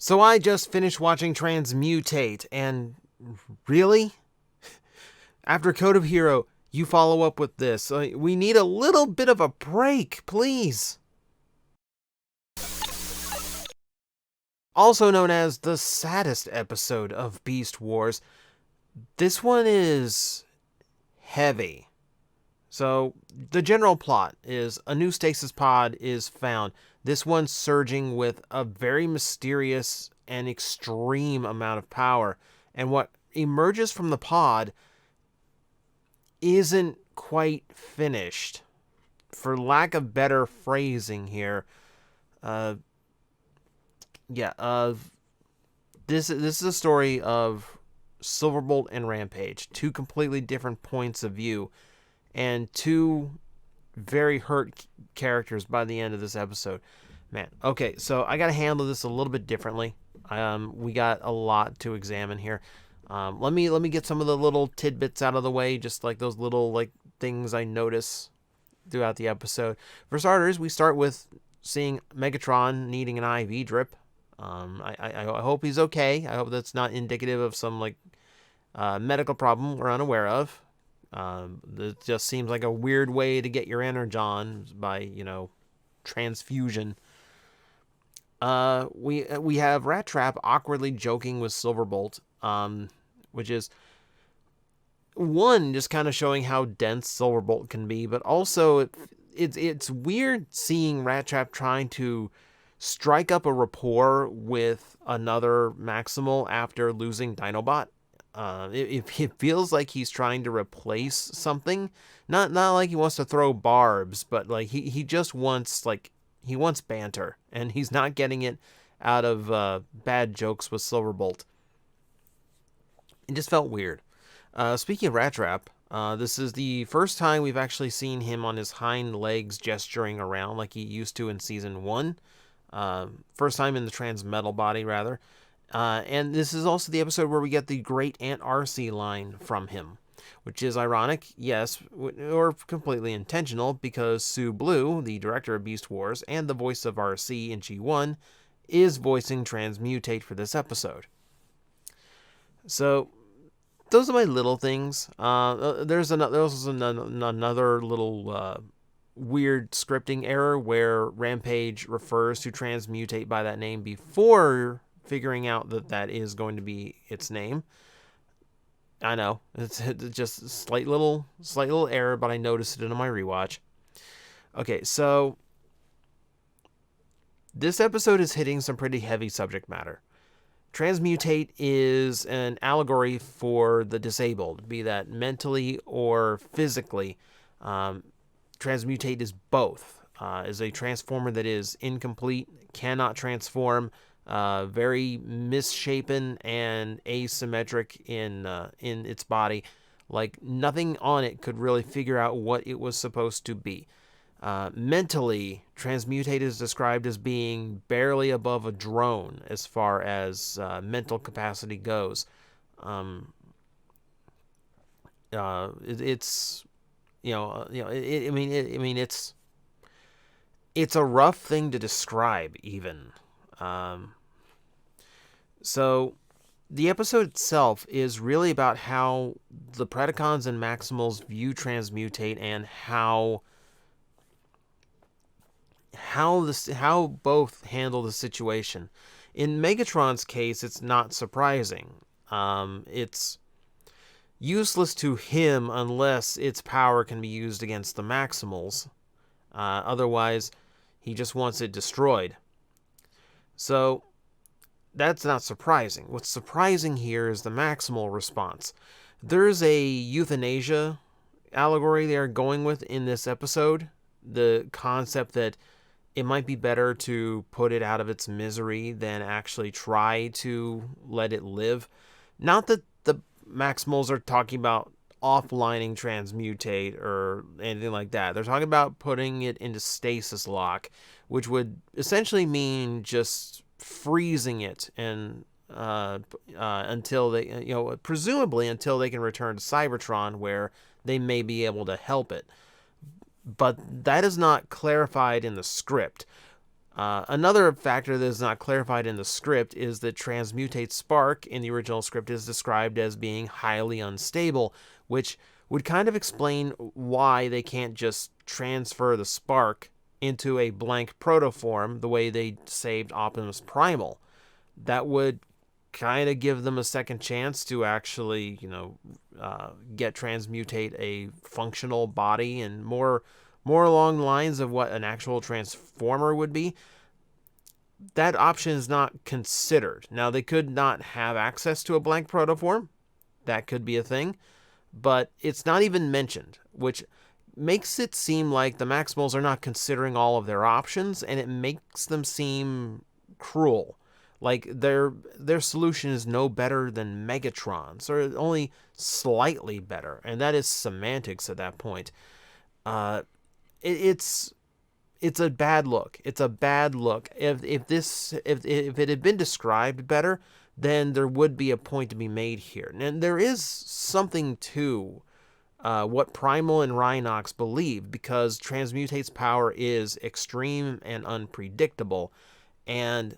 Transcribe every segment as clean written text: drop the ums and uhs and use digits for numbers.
So I just finished watching Transmutate, and really? After Code of Hero, you follow up with this. We need a little bit of a break, please. Also known as the saddest episode of Beast Wars, this one is heavy. So, the general plot is a new stasis pod is found. This one's surging with a very mysterious and extreme amount of power. And what emerges from the pod isn't quite finished. For lack of better phrasing here, this is a story of Silverbolt and Rampage, two completely different points of view, and two very hurt characters by the end of this episode. Man, okay, so I gotta handle this a little bit differently. We got a lot to examine here. Let me get some of the little tidbits out of the way, just like those little things I notice throughout the episode. For starters, we start with seeing Megatron needing an IV drip. I hope he's okay. I hope that's not indicative of some medical problem we're unaware of. It just seems like a weird way to get your energon by transfusion. We have Rat Trap awkwardly joking with Silverbolt, which is one just kind of showing how dense Silverbolt can be, but also it's weird seeing Rat Trap trying to strike up a rapport with another Maximal after losing Dinobot. It feels like he's trying to replace something. Not like he wants to throw barbs, but he just wants he wants banter, and he's not getting it out of bad jokes with Silverbolt. It just felt weird. Speaking of Rat Trap, this is the first time we've actually seen him on his hind legs gesturing around like he used to in Season 1. First time in the Transmetal body, rather. And this is also the episode where we get the Great Aunt Arcee line from him, which is ironic, yes, or completely intentional, because Sue Blue, the director of Beast Wars and the voice of Arcee in G1, is voicing Transmutate for this episode. So, those are my little things. There's another little weird scripting error where Rampage refers to Transmutate by that name before figuring out that is going to be its name. I know, it's just a slight little error, but I noticed it in my rewatch. Okay, so this episode is hitting some pretty heavy subject matter. Transmutate is an allegory for the disabled, be that mentally or physically. Transmutate is both. Is a transformer that is incomplete, cannot transform, very misshapen and asymmetric in its body. Like nothing on it could really figure out what it was supposed to be. Mentally, Transmutate is described as being barely above a drone as far as mental capacity goes. It's it's a rough thing to describe even. So the episode itself is really about how the Predacons and Maximals view Transmutate and how both handle the situation. In Megatron's case, it's not surprising. It's useless to him unless its power can be used against the Maximals. Otherwise, he just wants it destroyed. So, that's not surprising. What's surprising here is the Maximal response. There's a euthanasia allegory they are going with in this episode. The concept that it might be better to put it out of its misery than actually try to let it live. Not that the Maximals are talking about offlining Transmutate or anything like that. They're talking about putting it into stasis lock, which would essentially mean just freezing it and until they, presumably until they can return to Cybertron, where they may be able to help it. But that is not clarified in the script. Another factor that is not clarified in the script is that Transmutate Spark in the original script is described as being highly unstable, which would kind of explain why they can't just transfer the spark into a blank protoform the way they saved Optimus Primal. That would kind of give them a second chance to actually, get Transmutate a functional body and more along the lines of what an actual transformer would be. That option is not considered. Now, they could not have access to a blank protoform. That could be a thing. But it's not even mentioned, which makes it seem like the Maximals are not considering all of their options, and it makes them seem cruel. Like their solution is no better than Megatron's, or only slightly better, and that is semantics at that point. It's a bad look. It's a bad look. If it had been described better, then there would be a point to be made here. And there is something to what Primal and Rhinox believe, because Transmutate's power is extreme and unpredictable, and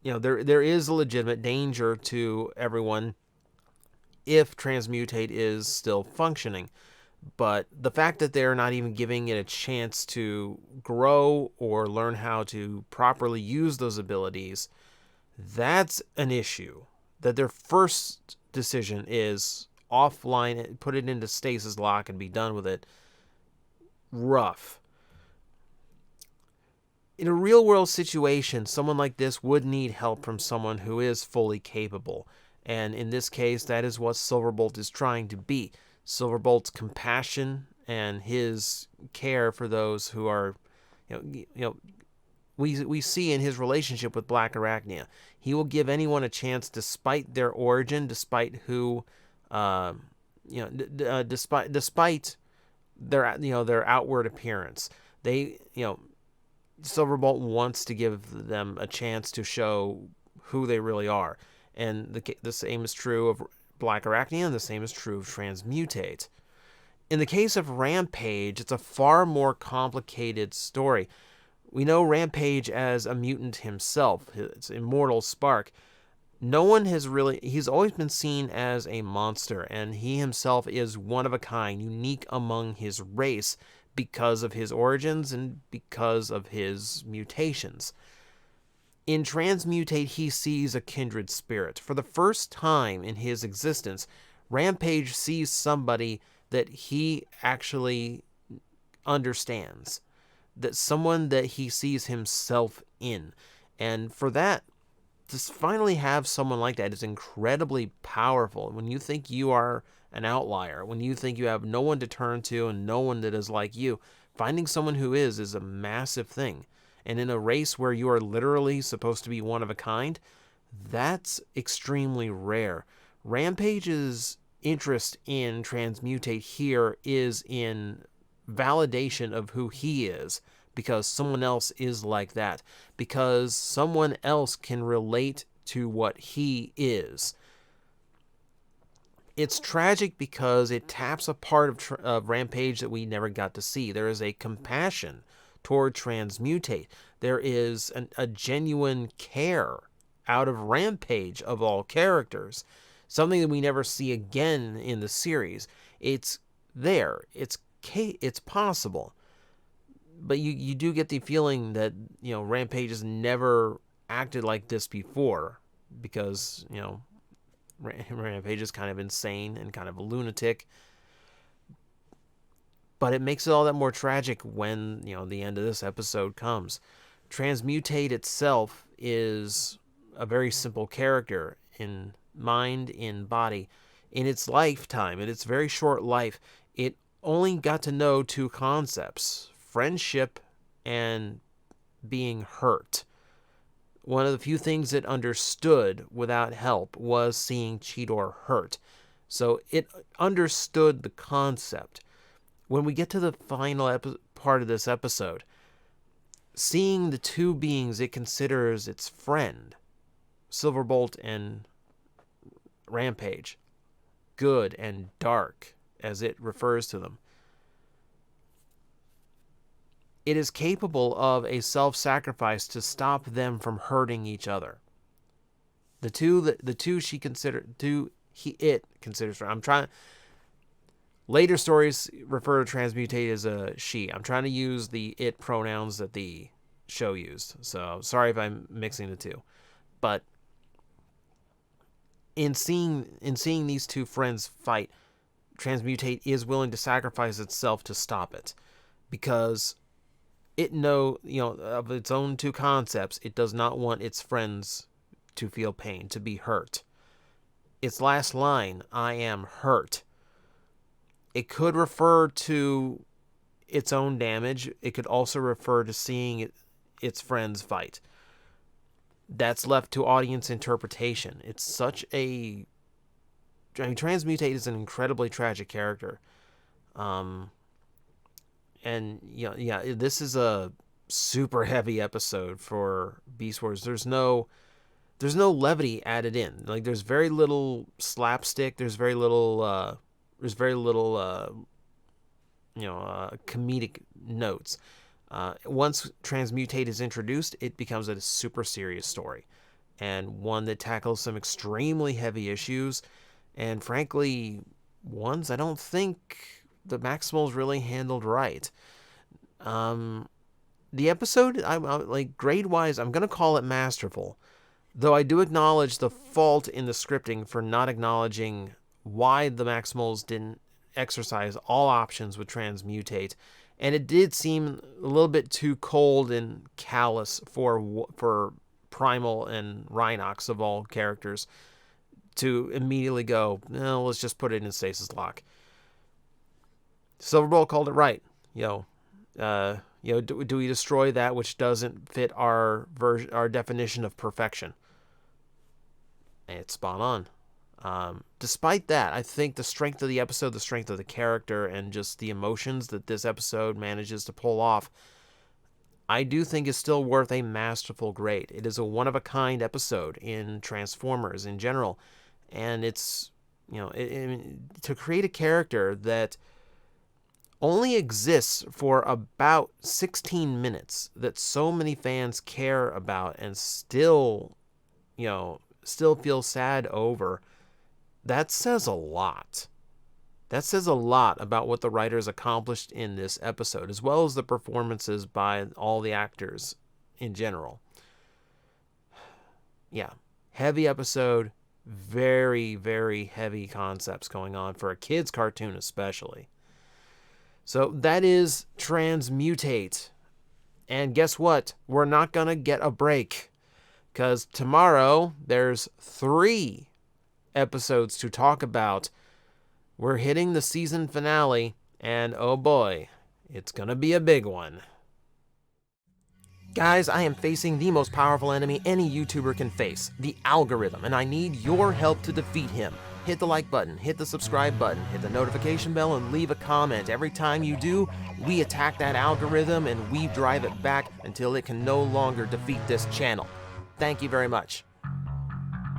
there is a legitimate danger to everyone if Transmutate is still functioning. But the fact that they're not even giving it a chance to grow or learn how to properly use those abilities, that's an issue. That their first decision is offline, put it into stasis lock and be done with it. Rough. In a real world situation, someone like this would need help from someone who is fully capable. And in this case, that is what Silverbolt is trying to be. Silverbolt's compassion and his care for those who are, we see in his relationship with Black Arachnia. He will give anyone a chance despite their origin, despite who, despite their outward appearance. Silverbolt wants to give them a chance to show who they really are, and the same is true of Black Arachnia, and the same is true of Transmutate. In the case of Rampage, it's a far more complicated story. We know Rampage as a mutant himself, his immortal spark. He's always been seen as a monster, and he himself is one of a kind, unique among his race because of his origins and because of his mutations. In Transmutate, he sees a kindred spirit. For the first time in his existence, Rampage sees somebody that he actually understands. That someone that he sees himself in. And for that, to finally have someone like that is incredibly powerful. When you think you are an outlier, when you think you have no one to turn to and no one that is like you, finding someone who is a massive thing. And in a race where you are literally supposed to be one of a kind, that's extremely rare. Rampage's interest in Transmutate here is in validation of who he is, because someone else is like that, because someone else can relate to what he is. It's tragic because it taps a part of Rampage that we never got to see. There is a compassion toward Transmutate. There is a genuine care out of Rampage, of all characters. Something that we never see again in the series. It's there. It's possible. But you do get the feeling that, Rampage has never acted like this before, because, Rampage is kind of insane and kind of a lunatic. But it makes it all that more tragic when, the end of this episode comes. Transmutate itself is a very simple character in mind, in body. In its lifetime, in its very short life, it only got to know two concepts: friendship and being hurt. One of the few things it understood without help was seeing Cheetor hurt. So it understood the concept. When we get to the final part of this episode, seeing the two beings it considers its friend, Silverbolt and Rampage, good and dark, as it refers to them, it is capable of a self-sacrifice to stop them from hurting each other. The two she considered, it considers her. I'm trying. Later stories refer to Transmutate as a she. I'm trying to use the it pronouns that the show used. So sorry if I'm mixing the two. But in seeing these two friends fight, Transmutate is willing to sacrifice itself to stop it, because it of its own two concepts, it does not want its friends to feel pain, to be hurt. Its last line, "I am hurt," it could refer to its own damage. It could also refer to seeing its friends fight. That's left to audience interpretation. It's such a... Transmutate is an incredibly tragic character. And this is a super heavy episode for Beast Wars. There's no levity added in. Like, there's very little slapstick. There's very little comedic notes. Once Transmutate is introduced, it becomes a super serious story, and one that tackles some extremely heavy issues, and frankly, ones I don't think the Maximals really handled right. The episode, grade-wise, I'm going to call it masterful, though I do acknowledge the fault in the scripting for not acknowledging why the Maximals didn't exercise all options with Transmutate, and it did seem a little bit too cold and callous for Primal and Rhinox, of all characters, to immediately go, no, let's just put it in stasis lock. Silverbolt called it right. Do we destroy that which doesn't fit our definition of perfection? And it's spot on. Despite that, I think the strength of the episode, the strength of the character, and just the emotions that this episode manages to pull off, I do think is still worth a masterful grade. It is a one-of-a-kind episode in Transformers in general, and it's, to create a character that only exists for about 16 minutes, that so many fans care about and still feel sad over, that says a lot. That says a lot about what the writers accomplished in this episode, as well as the performances by all the actors in general. Yeah, heavy episode, very, very heavy concepts going on for a kid's cartoon especially. So that is Transmutate. And guess what? We're not going to get a break, because tomorrow there's 3 episodes to talk about. We're hitting the season finale, and oh boy, it's gonna be a big one. Guys, I am facing the most powerful enemy any YouTuber can face, the algorithm, and I need your help to defeat him. Hit the like button, hit the subscribe button, hit the notification bell, and leave a comment. Every time you do, we attack that algorithm and we drive it back until it can no longer defeat this channel. Thank you very much.